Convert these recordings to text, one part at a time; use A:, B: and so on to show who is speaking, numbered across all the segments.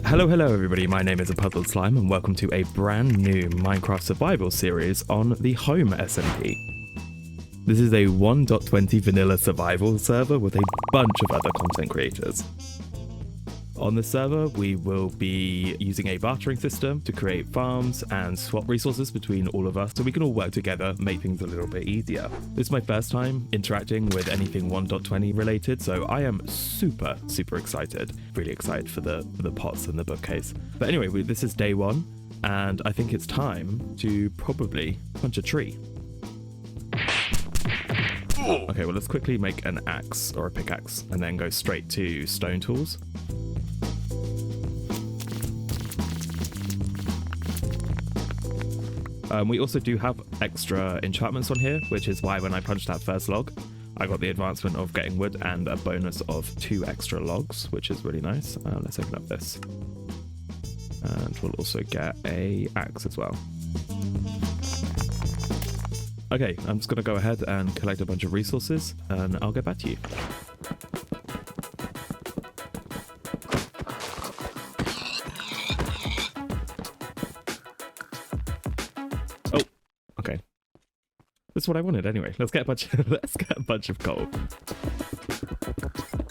A: Hello everybody, my name is APuzzledSlime and welcome to a brand new Minecraft survival series on the HomeSMP. This is a 1.20 vanilla survival server with a bunch of other content creators. On this server, we will be using a bartering system to create farms and swap resources between all of us so we can all work together, make things a little bit easier. This is my first time interacting with anything 1.20 related, so I am super excited. Really excited for the pots and the bookcase. But anyway, this is day one, and I think it's time to probably punch a tree. Okay, well let's quickly make an axe or a pickaxe and then go straight to stone tools. We also do have extra enchantments on here, which is why when I punched that first log, I got the advancement of getting wood and a bonus of 2 extra logs, which is really nice. Let's open up this. And we'll also get a axe as well. Okay, I'm just going to go ahead and collect a bunch of resources, and I'll get back to you. That's what I wanted anyway. Let's get a bunch of coal.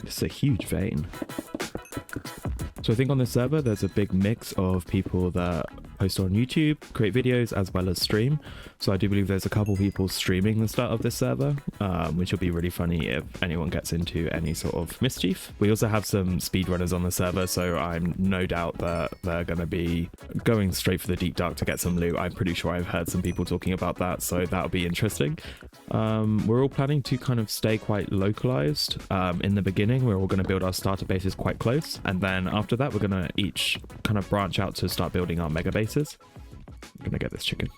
A: It's a huge vein. So I think on this server there's a big mix of people that post on YouTube, create videos, as well as stream. So I do believe there's a couple people streaming the start of this server, which will be really funny if anyone gets into any sort of mischief. We also have some speedrunners on the server, so I'm no doubt that they're going to be going straight for the deep dark to get some loot. I'm pretty sure I've heard some people talking about that, so that'll be interesting. We're all planning to kind of stay quite localized. In the beginning, we're all going to build our starter bases quite close, and then after that, we're going to each kind of branch out to start building our mega bases. I'm going to get this chicken.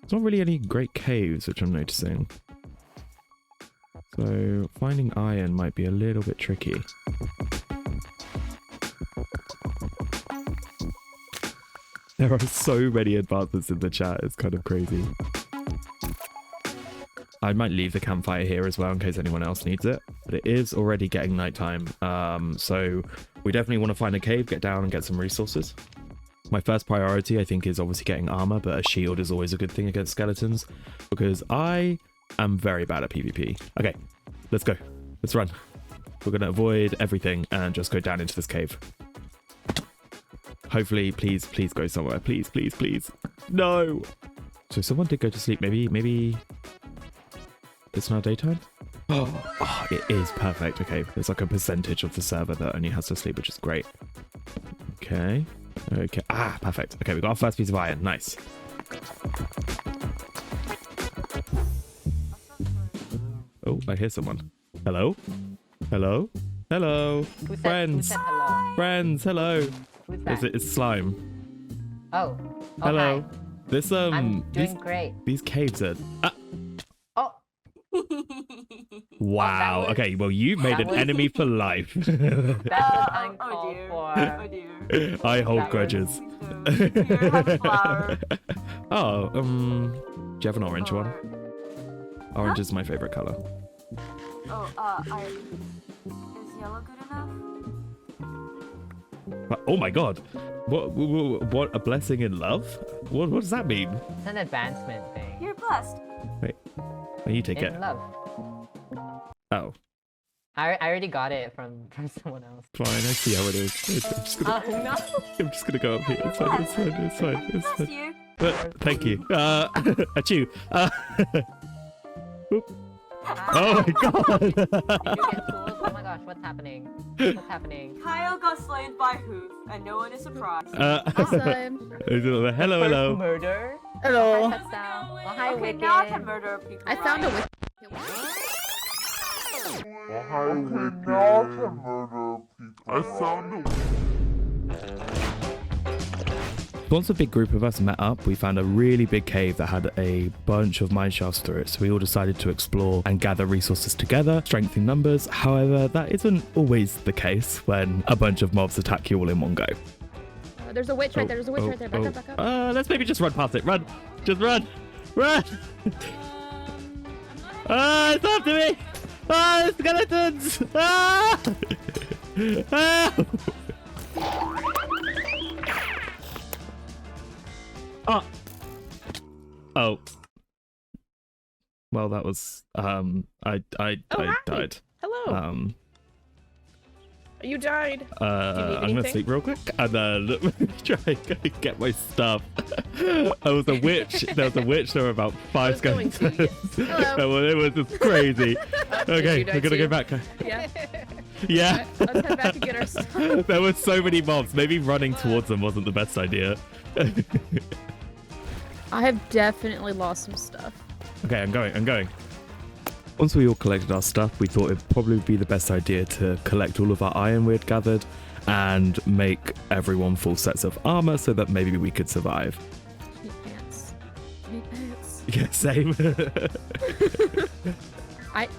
A: There's not really any great caves, which I'm noticing. So finding iron might be a little bit tricky. There are so many advancements in the chat, it's kind of crazy. I might leave the campfire here as well in case anyone else needs it, but it is already getting nighttime, so we definitely want to find a cave, get down and get some resources. My first priority, I think, is obviously getting armor, but a shield is always a good thing against skeletons because I am very bad at PvP. Okay, let's go. Let's run. We're going to avoid everything and just go down into this cave. Hopefully, please go somewhere. Please. No! So someone did go to sleep. Maybe it's now daytime? Oh, it is perfect. Okay, there's like a percentage of the server that only has to sleep, which is great. Okay. Perfect. Okay, we got our first piece of iron. Nice. Oh, I hear someone. Hello? Hello? Friends.
B: Who said hello?
A: Friends, hello.
B: Who's that?
A: It's Slime.
B: Oh.
A: Hello.
B: Hi.
A: This
B: I'm doing great.
A: These caves are
B: Oh.
A: Wow. Okay, well you made an enemy for life.
B: That's uncalled for.
C: Oh dear.
A: I hold grudges.
C: Here, have a flower.
A: Oh, do you have an orange one? Orange is my favorite color.
C: Oh, is yellow good enough?
A: Oh my god. What a blessing in love? What does that mean?
B: It's an advancement thing.
C: You're blessed.
A: Wait. Oh, you take it.
B: In love.
A: Oh.
B: I already got it from someone else.
A: Fine, I see how it is. I'm just gonna go up here. It's fine.
C: Bless you.
A: Thank you. Achoo. Oop. Oh my god.
B: Did you get fooled? Oh my gosh, what's happening?
C: Kyle got slayed by Hoof, and no one is surprised.
D: Awesome.
A: Hello.
B: Murder?
D: Hello.
B: Hi, Touchdown. Oh, hi,
C: Okay,
B: Wicked.
C: now I can murder people.
D: I found a
C: right?
A: Once a big group of us met up, we found a really big cave that had a bunch of mine shafts through it, so we all decided to explore and gather resources together, strength in numbers. However, that isn't always the case when a bunch of mobs attack you all in one go.
D: There's a witch right there. There's a witch right there. Back up.
A: Let's maybe just run past it. Run! Just run! Run! It's after me! Skeletons! Help! Oh. Oh. Well, that was I
D: hi.
A: died.
D: Hello. You died.
A: I'm gonna sleep real quick and then try and get my stuff. I was a witch. There was a witch. There were about 5 skeletons.
D: Hello.
A: It was just crazy. Okay, we're gonna go back.
D: Yeah.
A: Yeah.
D: Let's head back and get our stuff.
A: There were so many mobs. Maybe running towards them wasn't the best idea.
D: I have definitely lost some stuff.
A: Okay, I'm going. Once we all collected our stuff, we thought it'd probably be the best idea to collect all of our iron we had gathered and make everyone full sets of armor so that maybe we could survive.
D: Need pants. Need pants.
A: Yeah, same.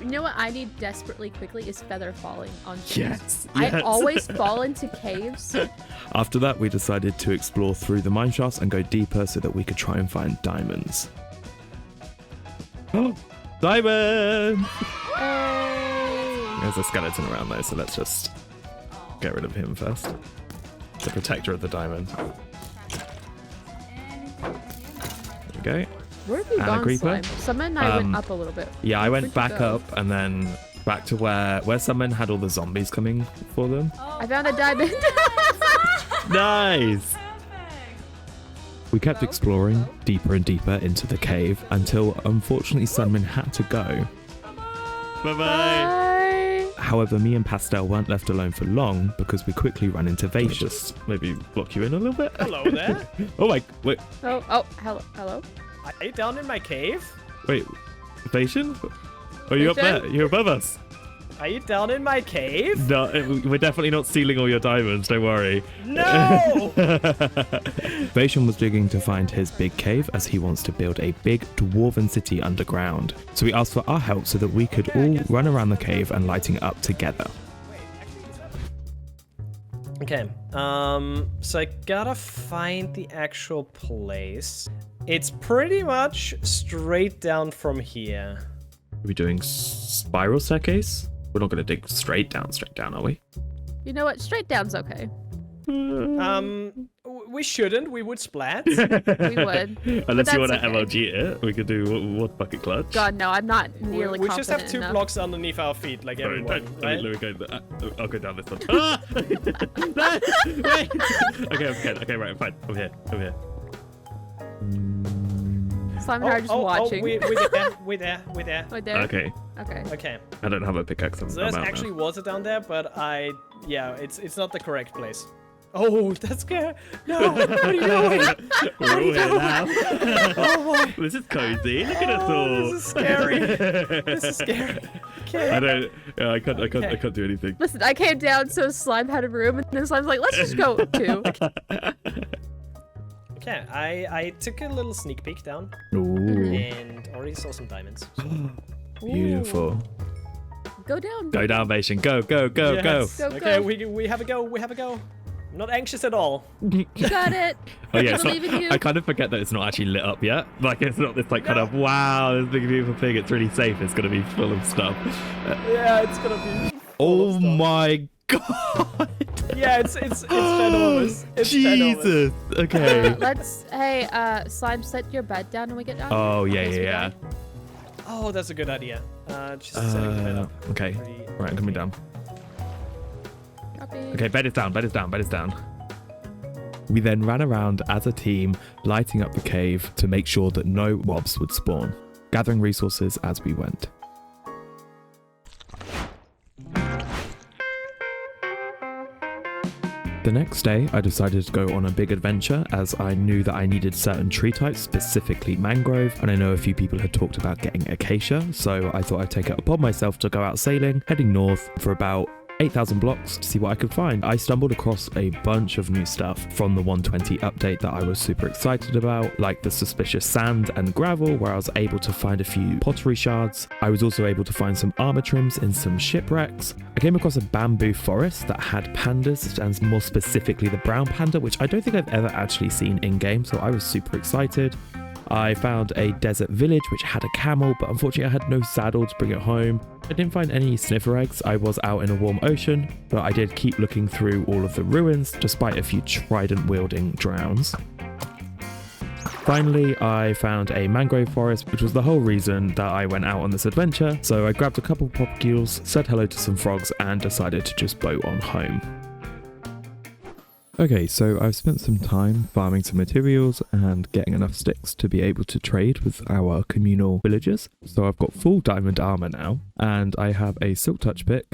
D: You know what I need desperately quickly is feather falling on things.
A: Yes.
D: I always fall into caves.
A: After that, we decided to explore through the mine shafts and go deeper so that we could try and find diamonds. Oh, diamond!
D: Hey.
A: There's a skeleton around though, so let's just get rid of him first. The protector of the diamond. There we go.
D: Where have you
A: And a
D: gone,
A: creeper.
D: Slime? Someone and I went up a little bit.
A: Yeah, I went
D: Where'd you
A: back
D: go?
A: up and then back to where someone had all the zombies coming for them.
D: I found a diamond.
A: Nice!
C: Perfect.
A: We kept exploring deeper and deeper into the cave until unfortunately Sunmin had to go. Bye-bye!
D: Bye.
A: However, me and Pastel weren't left alone for long because we quickly ran into Vatius. Maybe block you in a little bit?
E: Hello there.
A: Oh my, wait,
D: Oh, hello.
E: Are you down in my cave?
A: wait, Vatian? Are you up
D: Vatian?
A: there? You're above us.
E: Are you down in my cave?
A: No, we're definitely not stealing all your diamonds, don't worry.
E: No!
A: Vatian was digging to find his big cave as he wants to build a big dwarven city underground. So we asked for our help so that we could all run around the cave and lighting it up together.
E: Okay, so I gotta find the actual place. It's pretty much straight down from here.
A: Are we doing spiral staircase? We're not going to dig straight down, are we?
D: You know what? Straight down's okay.
E: We shouldn't. We would splat.
D: We would.
A: Unless you want to
D: that's okay.
A: MLG it, we could do what bucket clutch.
D: God, no, I'm not nearly
E: We just have
D: confident
E: 2
D: enough.
E: blocks underneath our feet, like
A: Sorry,
E: everyone, right?
A: let me go. I'll go down this one. Ah! No! Wait! Okay, I'm scared. Okay, right, I'm fine. I'm here.
D: Slime and I are just watching.
E: we're there.
D: Right there?
A: Okay,
E: Okay.
A: I don't have a pickaxe.
E: So there's actually water down there, but it's not the correct place. Oh, that's scary. No, what are you doing?
A: We're all here now.
E: Oh my.
A: This is cozy. Look at us all.
E: This is scary. This is scary. Okay.
A: I don't. Yeah, I can't do anything.
D: Listen, I came down so Slime had a room, and then Slime's like, let's just go too.
E: Okay, I took a little sneak peek down
A: Ooh,
E: and already saw some diamonds.
A: beautiful.
D: Go down.
A: Go down, Vatian. Go.
E: Yes.
D: Go,
E: Okay,
D: go.
E: we have a go. I'm not anxious at all.
D: You got it.
A: Oh yeah,
D: I
A: it's not-
D: believe in you.
A: I kind of forget that it's not actually lit up yet. Like it's not this like kind of wow, this big beautiful thing. It's really safe. It's gonna be full of stuff.
E: Yeah, it's gonna be.
A: Oh my god!
E: Yeah, it's ginormous. It's
A: Jesus. Okay.
D: Hey, Slime, set your bed down when we get down.
A: Oh yeah,
D: in case we
A: yeah.
D: die.
E: Oh, that's a good idea. Just setting the bed up.
A: Okay.
E: Pretty
A: Right, I'm coming down.
D: Copy.
A: Okay, bed is down. We then ran around as a team, lighting up the cave to make sure that no mobs would spawn, gathering resources as we went. The next day, I decided to go on a big adventure as I knew that I needed certain tree types, specifically mangrove, and I know a few people had talked about getting acacia, so I thought I'd take it upon myself to go out sailing, heading north for about 8,000 blocks to see what I could find. I stumbled across a bunch of new stuff from the 120 update that I was super excited about, like the suspicious sand and gravel, where I was able to find a few pottery shards. I was also able to find some armor trims in some shipwrecks. I came across a bamboo forest that had pandas, and more specifically the brown panda, which I don't think I've ever actually seen in game, so I was super excited. I found a desert village which had a camel, but unfortunately I had no saddle to bring it home. I didn't find any sniffer eggs. I was out in a warm ocean, but I did keep looking through all of the ruins despite a few trident wielding drowns. Finally, I found a mangrove forest, which was the whole reason that I went out on this adventure. So I grabbed a couple propagules, said hello to some frogs, and decided to just boat on home. Okay, so I've spent some time farming some materials and getting enough sticks to be able to trade with our communal villagers. So I've got full diamond armor now, and I have a silk touch pick,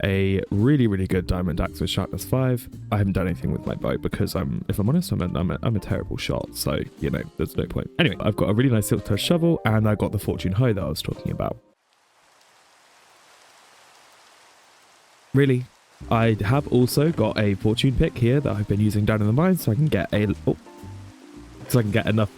A: a really good diamond axe with sharpness 5. I haven't done anything with my bow because if I'm honest, I'm a terrible shot, so you know there's no point. Anyway, I've got a really nice silk touch shovel, and I got the fortune hoe that I was talking about. Really, I have also got a fortune pick here that I've been using down in the mine, so I can get enough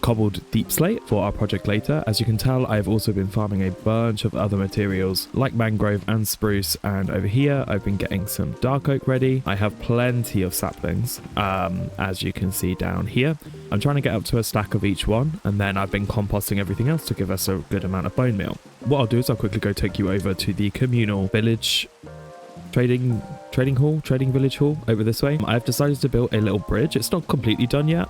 A: cobbled deep slate for our project later. As you can tell, I've also been farming a bunch of other materials like mangrove and spruce, and over here I've been getting some dark oak ready. I have plenty of saplings, as you can see down here. I'm trying to get up to a stack of each one, and then I've been composting everything else to give us a good amount of bone meal. What I'll do is I'll quickly go take you over to the communal village trading village hall over this way. I've decided to build a little bridge. It's not completely done yet.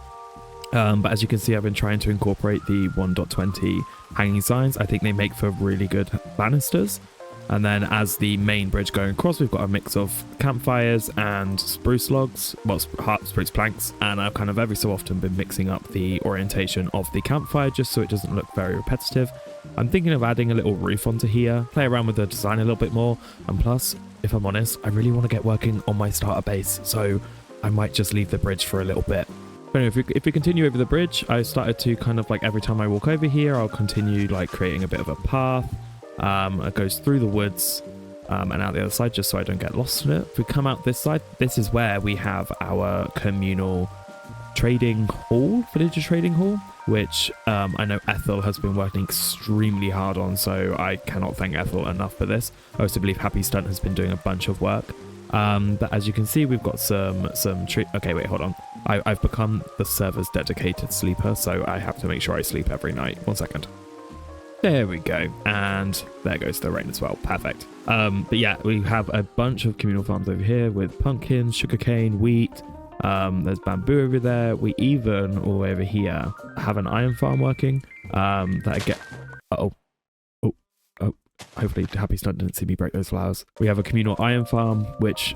A: But as you can see, I've been trying to incorporate the 1.20 hanging signs. I think they make for really good banisters. And then as the main bridge going across, we've got a mix of campfires and spruce logs, well, spruce planks. And I've kind of every so often been mixing up the orientation of the campfire just so it doesn't look very repetitive. I'm thinking of adding a little roof onto here, play around with the design a little bit more. And plus, if I'm honest, I really want to get working on my starter base. So I might just leave the bridge for a little bit. But anyway, if we continue over the bridge, I started to kind of like every time I walk over here, I'll continue like creating a bit of a path. It goes through the woods and out the other side just so I don't get lost in it. If we come out this side, this is where we have our communal trading hall, villager trading hall, which I know Ethel has been working extremely hard on, so I cannot thank Ethel enough for this. I also believe Happy Stunt has been doing a bunch of work. But as you can see, we've got some okay, wait, hold on. I've become the server's dedicated sleeper, so I have to make sure I sleep every night. 1 second. There we go. And there goes the rain as well. Perfect. But yeah, we have a bunch of communal farms over here with pumpkins, sugarcane, wheat. There's bamboo over there. We even, all the way over here, have an iron farm working. That I get... Hopefully Happy Stunt didn't see me break those flowers. We have a communal iron farm, which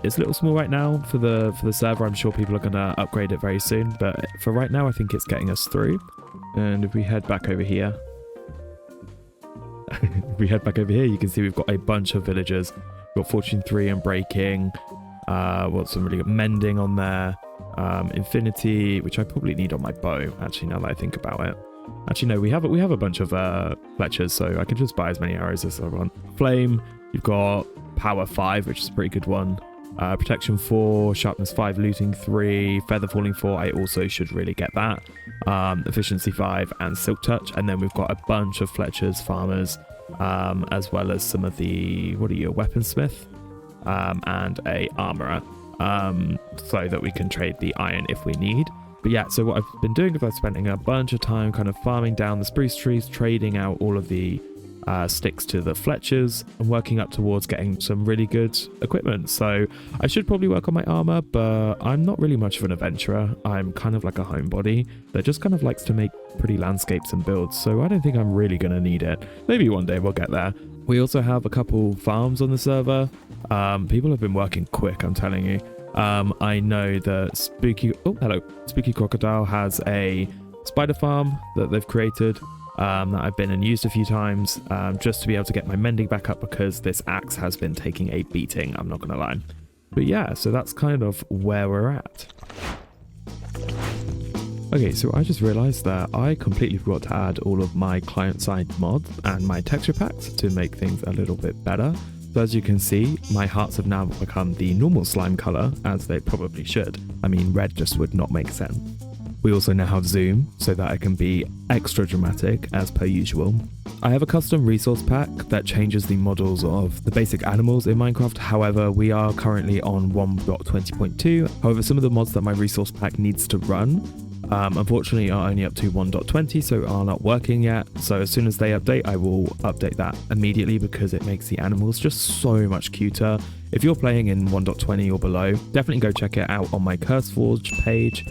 A: is a little small right now for the server. I'm sure people are going to upgrade it very soon, but for right now I think it's getting us through. And if we head back over here, you can see we've got a bunch of villagers. We've got Fortune 3 and breaking. Got some really good mending on there. Infinity, which I probably need on my bow, actually, now that I think about it. Actually, no, we have a bunch of Fletchers, so I can just buy as many arrows as I want. Flame, you've got Power 5, which is a pretty good one. Protection 4, Sharpness 5, Looting 3, Feather Falling 4, I also should really get that. Efficiency 5 and Silk Touch. And then we've got a bunch of Fletchers, Farmers, as well as some of the, what are you, a Weaponsmith? And a Armorer, so that we can trade the iron if we need. But yeah, so what I've been doing is I've spending a bunch of time kind of farming down the spruce trees, trading out all of the sticks to the Fletchers, and working up towards getting some really good equipment. So I should probably work on my armor, but I'm not really much of an adventurer. I'm kind of like a homebody that just kind of likes to make pretty landscapes and builds, so I don't think I'm really going to need it. Maybe one day we'll get there. We also have a couple farms on the server. People have been working quick, I'm telling you. I know that Spooky Crocodile has a spider farm that they've created that I've been and used a few times just to be able to get my mending back up, because this axe has been taking a beating, I'm not gonna lie. But yeah, so that's kind of where we're at. Okay, so I just realized that I completely forgot to add all of my client-side mods and my texture packs to make things a little bit better. So as you can see, my hearts have now become the normal slime color, as they probably should. I mean, red just would not make sense. We also now have zoom, so that I can be extra dramatic as per usual. I have a custom resource pack that changes the models of the basic animals in Minecraft. However, we are currently on 1.20.2. However, some of the mods that my resource pack needs to run unfortunately are only up to 1.20, so are not working yet. So as soon as they update, I will update that immediately because it makes the animals just so much cuter. If you're playing in 1.20 or below, definitely go check it out on my CurseForge page.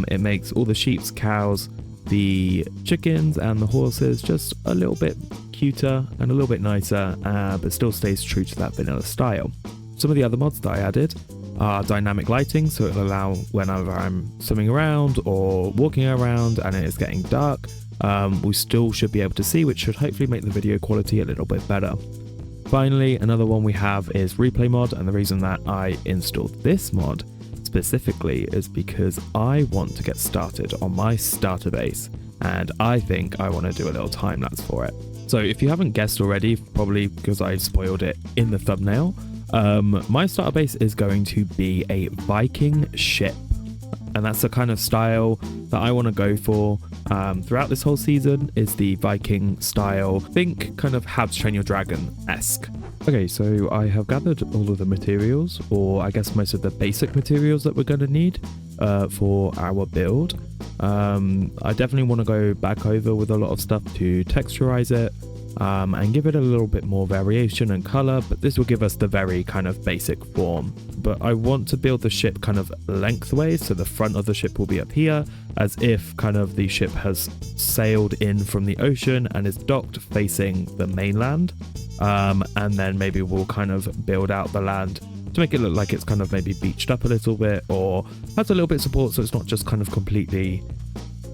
A: It makes all the sheep, cows, the chickens and the horses just a little bit cuter and a little bit nicer, but still stays true to that vanilla style. Some of the other mods that I added are dynamic lighting, so it'll allow whenever I'm swimming around or walking around and it is getting dark, we still should be able to see, which should hopefully make the video quality a little bit better. Finally, another one we have is replay mod, and the reason that I installed this mod specifically is because I want to get started on my starter base, and I think I want to do a little time lapse for it. So if you haven't guessed already, probably because I spoiled it in the thumbnail, my starter base is going to be a Viking ship, and that's the kind of style that I want to go for throughout this whole season, is the Viking style. Think kind of How to Train Your Dragon-esque. Okay, so I have gathered all of the materials, or I guess most of the basic materials that we're going to need for our build. I definitely want to go back over with a lot of stuff to texturize it and give it a little bit more variation and color, but this will give us the very kind of basic form. But I want to build the ship kind of lengthways, so the front of the ship will be up here, as if kind of the ship has sailed in from the ocean and is docked facing the mainland. And then maybe we'll kind of build out the land to make it look like it's kind of maybe beached up a little bit, or has a little bit of support, so it's not just kind of completely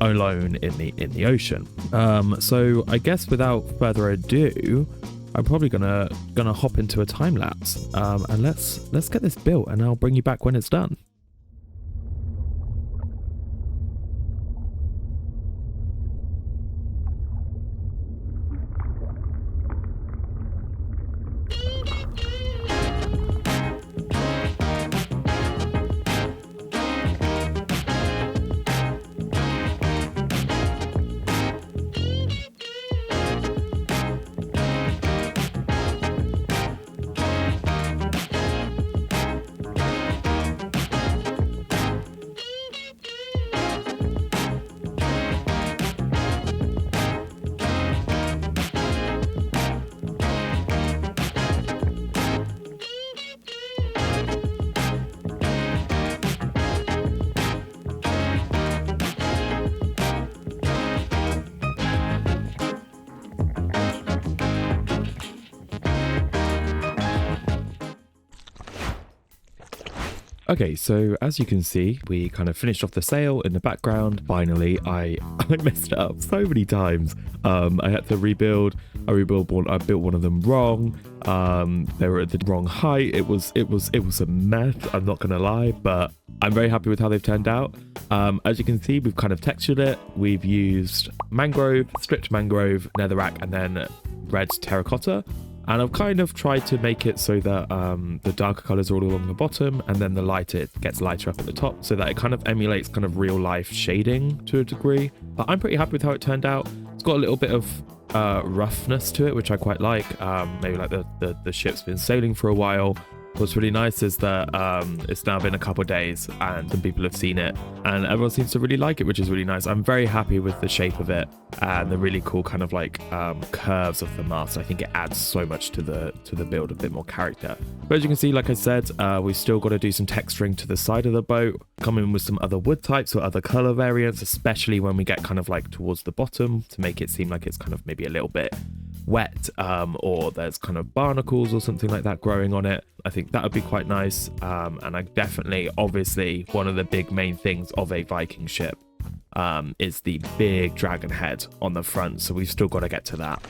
A: alone in the ocean. So I guess without further ado, I'm probably gonna hop into a time lapse, and let's get this built, and I'll bring you back when it's done. Okay, so as you can see, we kind of finished off the sail in the background. Finally, I messed it up so many times. I had to rebuild. I built one of them wrong. They were at the wrong height. It was a mess, I'm not gonna lie, but I'm very happy with how they've turned out. As you can see, we've kind of textured it. We've used mangrove, stripped mangrove, netherrack, and then red terracotta. And I've kind of tried to make it so that the darker colors are all along the bottom, and then the lighter, it gets lighter up at the top, so that it kind of emulates kind of real life shading to a degree. But I'm pretty happy with how it turned out. It's got a little bit of roughness to it, which I quite like. Maybe like the ship's been sailing for a while. What's really nice is that it's now been a couple of days and some people have seen it and everyone seems to really like it, which is really nice. I'm very happy with the shape of it and the really cool kind of like curves of the mast. I think it adds so much to the build, a bit more character. But as you can see, like I said, we've still got to do some texturing to the side of the boat, come in with some other wood types or other color variants, especially when we get kind of like towards the bottom, to make it seem like it's kind of maybe a little bit wet, or there's kind of barnacles or something like that growing on it. I think that would be quite nice. And I definitely, obviously, one of the big main things of a Viking ship is the big dragon head on the front, so we've still got to get to that.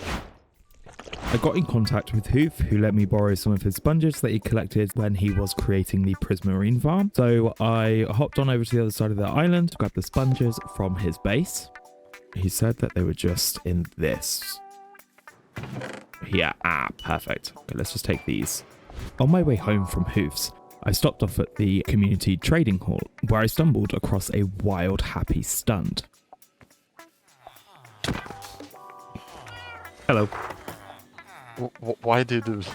A: I got in contact with Hoof, who let me borrow some of his sponges that he collected when he was creating the Prismarine farm. So I hopped on over to the other side of the island to grab the sponges from his base. He said that they were just in this. Yeah, perfect. Okay, let's just take these. On my way home from Hoof's, I stopped off at the community trading hall, where I stumbled across a wild happy stunt. Hello.
F: Why do you do this?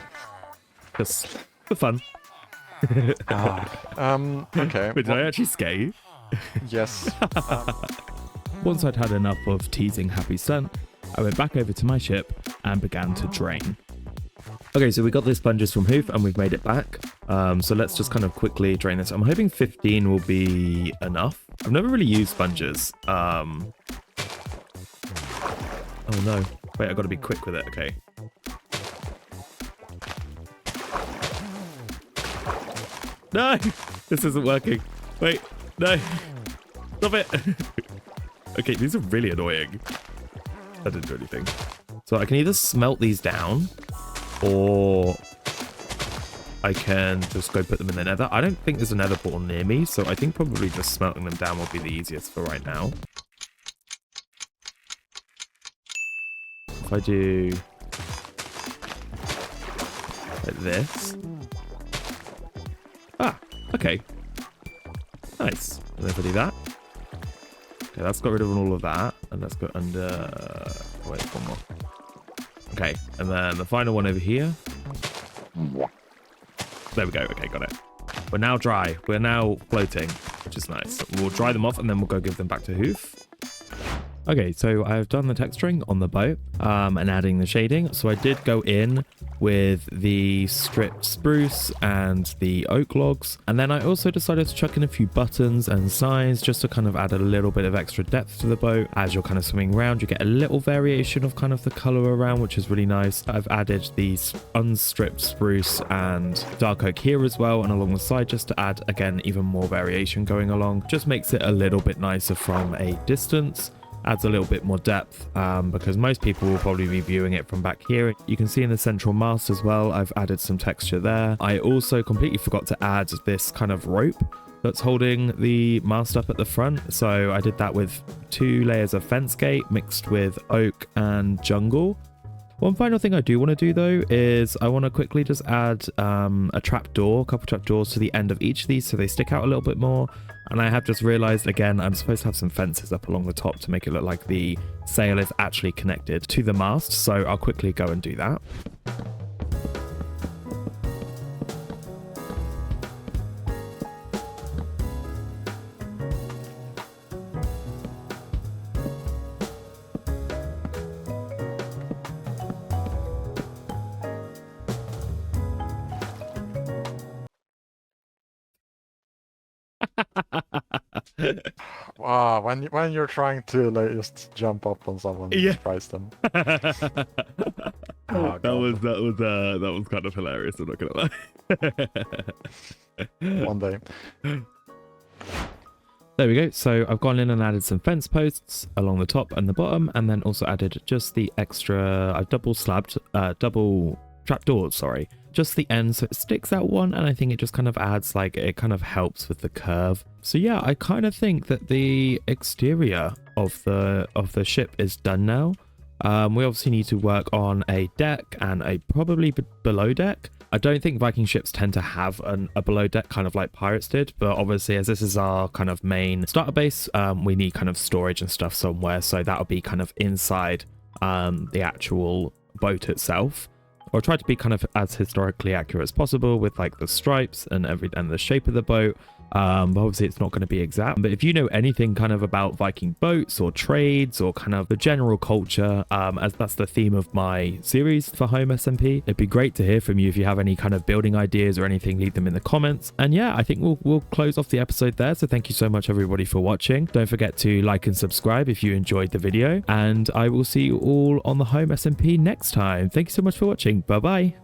A: Just for fun.
F: Okay.
A: Wait, did I actually scare you?
F: Yes.
A: Once I'd had enough of teasing Happy Stunt, I went back over to my ship and began to drain. Okay, so we got the sponges from Hoof and we've made it back. So let's just kind of quickly drain this. I'm hoping 15 will be enough. I've never really used sponges. Oh no. Wait, I've got to be quick with it. Okay. No! This isn't working. Wait, no. Stop it. Okay, these are really annoying. That didn't do anything. So I can either smelt these down or I can just go put them in the nether. I don't think there's a nether portal near me, so I think probably just smelting them down will be the easiest for right now. If I do like this. Ah, okay. Nice. And if I do that. Okay, that's got rid of all of that. And let's go under... Wait, one more. Okay, and then the final one over here. There we go. Okay, got it. We're now dry. We're now floating, which is nice. We'll dry them off and then we'll go give them back to Hoof. Okay, so I've done the texturing on the boat and adding the shading. So I did go in with the stripped spruce and the oak logs. And then I also decided to chuck in a few buttons and signs just to kind of add a little bit of extra depth to the boat. As you're kind of swimming around, you get a little variation of kind of the color around, which is really nice. I've added these unstripped spruce and dark oak here as well and along the side just to add, again, even more variation going along. Just makes it a little bit nicer from a distance. Adds a little bit more depth because most people will probably be viewing it from back here. You can see in the central mast as well, I've added some texture there. I also completely forgot to add this kind of rope that's holding the mast up at the front. So I did that with 2 layers of fence gate mixed with oak and jungle. One final thing I do want to do though is I want to quickly just add a couple trap doors to the end of each of these so they stick out a little bit more. And I have just realized again, I'm supposed to have some fences up along the top to make it look like the sail is actually connected to the mast. So I'll quickly go and do that.
F: Wow, when you're trying to like just jump up on someone and surprise them. Oh,
A: that was kind of hilarious. I'm not gonna lie.
F: One day.
A: There we go. So I've gone in and added some fence posts along the top and the bottom, and then also added just the extra. I've double trapdoors. Sorry, just the end so it sticks out one, and I think it just kind of adds like it kind of helps with the curve. So yeah, I kind of think that the exterior of the ship is done now. We obviously need to work on a deck and a probably below deck. I don't think Viking ships tend to have a below deck kind of like pirates did, but obviously as this is our kind of main starter base, we need kind of storage and stuff somewhere, so that'll be kind of inside the actual boat itself. I'll try to be kind of as historically accurate as possible with like the stripes and the shape of the boat. But obviously it's not going to be exact. But if you know anything kind of about Viking boats or trades or kind of the general culture, as that's the theme of my series for HomeSMP, it'd be great to hear from you. If you have any kind of building ideas or anything, leave them in the comments. And yeah, I think we'll close off the episode there. So thank you so much everybody for watching. Don't forget to like and subscribe if you enjoyed the video, and I will see you all on the HomeSMP next time. Thank you so much for watching. Bye bye.